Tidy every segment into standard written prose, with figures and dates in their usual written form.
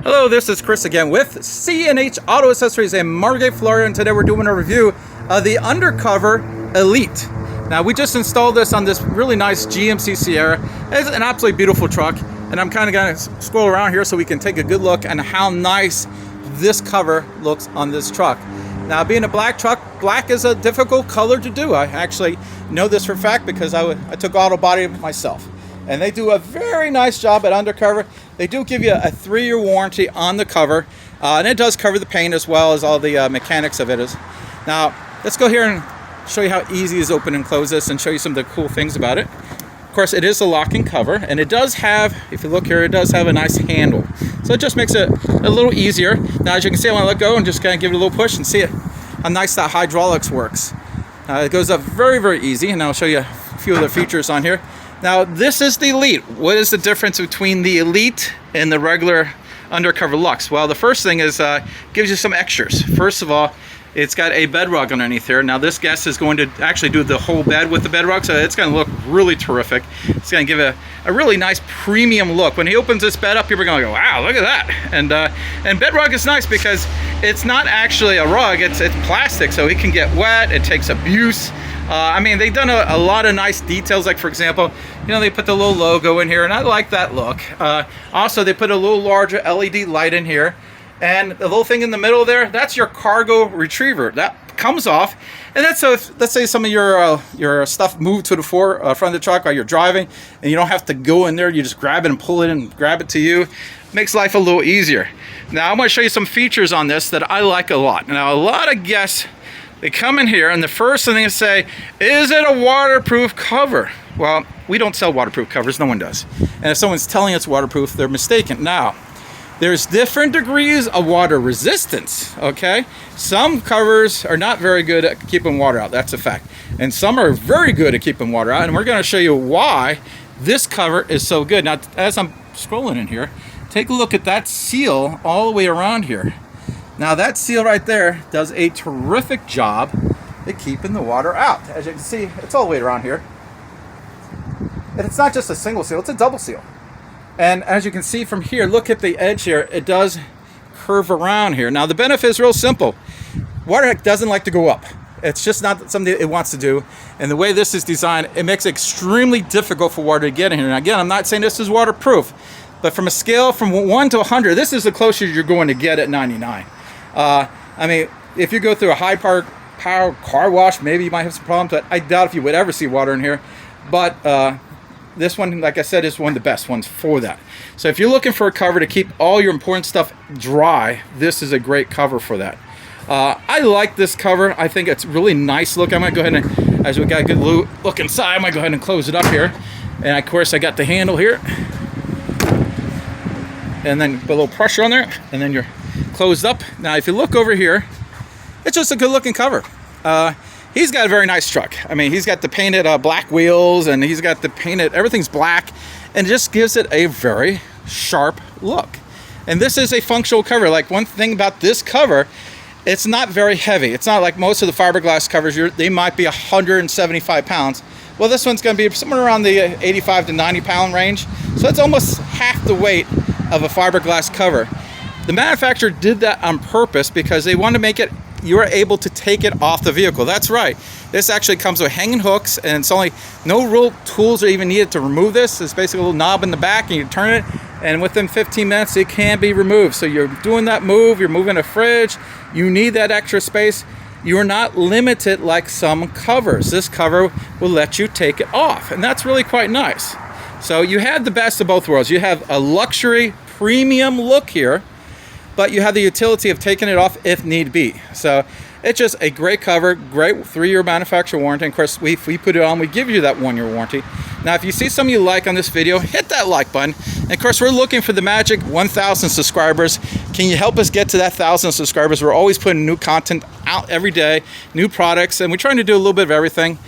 Hello, this is Chris again with C&H Auto Accessories in Margate, Florida, and today we're doing a review of the Undercover Elite. Now, we just installed this on this really nice GMC Sierra. It's an absolutely beautiful truck, and I'm kind of going to scroll around here so we can take a good look at how nice this cover looks on this truck. Now, being a black truck, black is a difficult color to do. I actually know this for a fact because I took auto body myself. And they do a very nice job at Undercover. They do give you a 3-year warranty on the cover, and it does cover the paint as well as all the mechanics of it is. Now, let's go here and show you how easy it is to open and close this and show you some of the cool things about it. Of course, it is a locking cover, and it does have, if you look here, it does have a nice handle. So it just makes it a little easier. Now, as you can see, I want to let go and just kind of give it a little push and see how nice that hydraulics works. It goes up very, very easy, and I'll show you a few of the features on here. Now, this is the Elite. What is the difference between the Elite and the regular Undercover Luxe? Well, the first thing is gives you some extras. First of all, it's got a bed rug underneath here. Now, this guest is going to actually do the whole bed with the bed rug, so it's going to look really terrific. It's going to give a really nice premium look. When he opens this bed up, people are going to go, wow, look at that. And bed rug is nice because it's not actually a rug, it's plastic, so it can get wet, it takes abuse. I mean, they've done a lot of nice details, like for example, you know, they put the little logo in here, and I like that look. Also, they put a little larger LED light in here, and the little thing in the middle there, that's your cargo retriever. That comes off, and that's so if, let's say some of your stuff moved to the front of the truck while you're driving, and you don't have to go in there, you just grab it and pull it and grab it to you. Makes life a little easier. Now, I'm going to show you some features on this that I like a lot. Now, a lot of guests, they come in here and the first thing they say, is it a waterproof cover? Well, we don't sell waterproof covers, no one does. And if someone's telling it's waterproof, they're mistaken. Now, there's different degrees of water resistance, okay? Some covers are not very good at keeping water out, that's a fact. And some are very good at keeping water out, and we're gonna show you why this cover is so good. Now, as I'm scrolling in here, take a look at that seal all the way around here. Now, that seal right there does a terrific job at keeping the water out. As you can see, it's all the way around here. And it's not just a single seal, it's a double seal. And as you can see from here, look at the edge here, it does curve around here. Now, the benefit is real simple. Water doesn't like to go up. It's just not something it wants to do. And the way this is designed, it makes it extremely difficult for water to get in here. Now, again, I'm not saying this is waterproof, but from a scale from 1 to 100, this is the closest you're going to get at 99. I mean, if you go through a high power car wash, maybe you might have some problems, but I doubt if you would ever see water in here. But this one, like I said, is one of the best ones for that. So if you're looking for a cover to keep all your important stuff dry, this is a great cover for that. I like this cover. I think it's really nice look. I'm going to go ahead and, as we got a good look inside, I'm going to go ahead and close it up here. And of course, I got the handle here. And then put a little pressure on there, and then you're closed up. Now, if you look over here, it's just a good looking cover. He's got a very nice truck. I mean, he's got the painted black wheels, and he's got the painted, everything's black, and it just gives it a very sharp look. And this is a functional cover. Like, one thing about this cover, it's not very heavy. It's not like most of the fiberglass covers, they might be 175 pounds. Well, this one's going to be somewhere around the 85 to 90 pound range. So it's almost half the weight of a fiberglass cover. The manufacturer did that on purpose because they wanted to make it, you are able to take it off the vehicle. That's right. This actually comes with hanging hooks, and it's only, no real tools are even needed to remove this. It's basically a little knob in the back, and you turn it, and within 15 minutes, it can be removed. So you're doing that move, you're moving a fridge, you need that extra space. You're not limited like some covers. This cover will let you take it off, and that's really quite nice. So you have the best of both worlds. You have a luxury premium look here, but you have the utility of taking it off if need be. So it's just a great cover, great 3-year manufacturer warranty. And of course, if we put it on, we give you that 1-year warranty. Now, if you see something you like on this video, hit that like button. And of course, we're looking for the magic 1,000 subscribers. Can you help us get to that 1,000 subscribers? We're always putting new content out every day, new products, and we're trying to do a little bit of everything.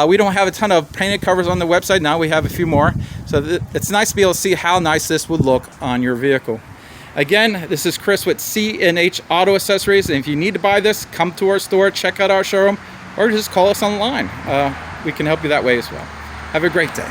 We don't have a ton of painted covers on the website. Now we have a few more. So it's nice to be able to see how nice this would look on your vehicle. Again, this is Chris with C&H Auto Accessories. And if you need to buy this, come to our store, check out our showroom, or just call us online. We can help you that way as well. Have a great day.